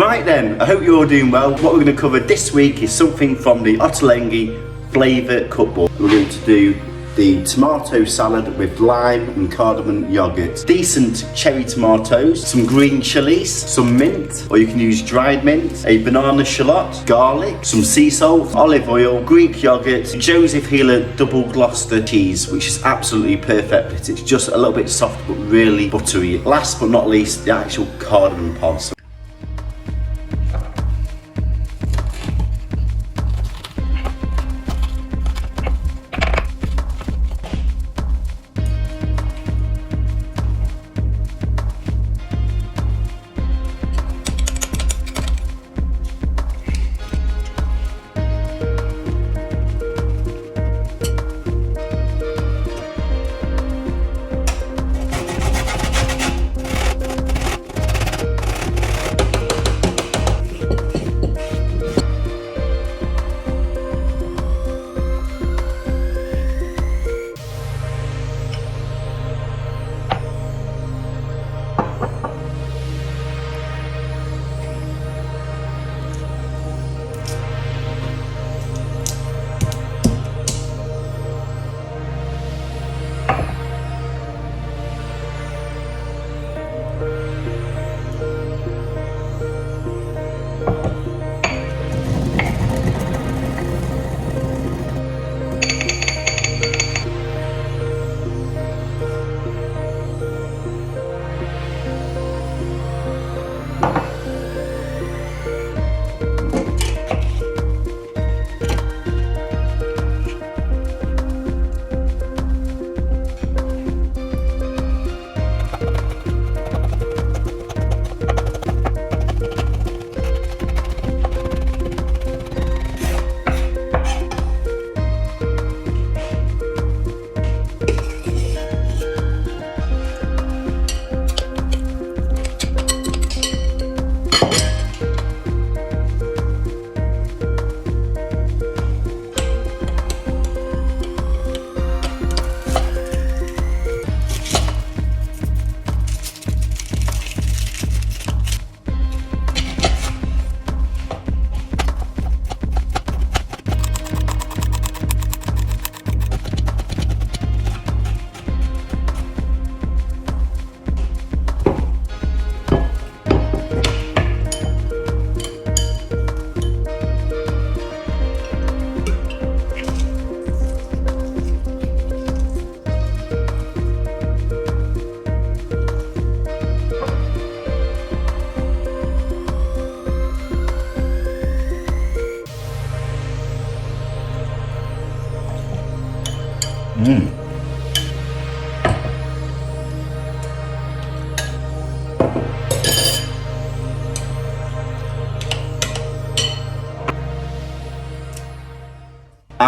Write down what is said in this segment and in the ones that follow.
Right then, I hope you're all doing well. What we're going to cover this week is something from the Ottolenghi Flavour Cookbook. We're going to do the tomato salad with lime and cardamom yoghurt. Decent cherry tomatoes, some green chilies, some mint, or you can use dried mint, a banana shallot, garlic, some sea salt, olive oil, Greek yoghurt, Joseph Healer double Gloucester cheese, which is absolutely perfect. It's just a little bit soft but really buttery. Last but not least, the actual cardamom pods.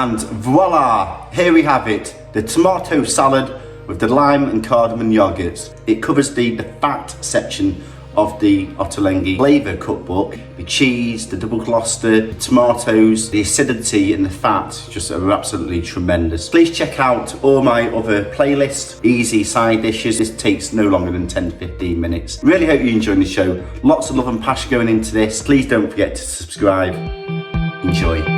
And voila, here we have it, the tomato salad with the lime and cardamom yogurt. It covers the fat section of the Ottolenghi Flavour Cookbook. The cheese, the double Gloucester, the tomatoes, the acidity and the fat just are absolutely tremendous. Please check out all my other playlists, easy side dishes. This takes no longer than 10 to 15 minutes. Really hope you enjoyed the show. Lots of love and passion going into this. Please don't forget to subscribe. Enjoy.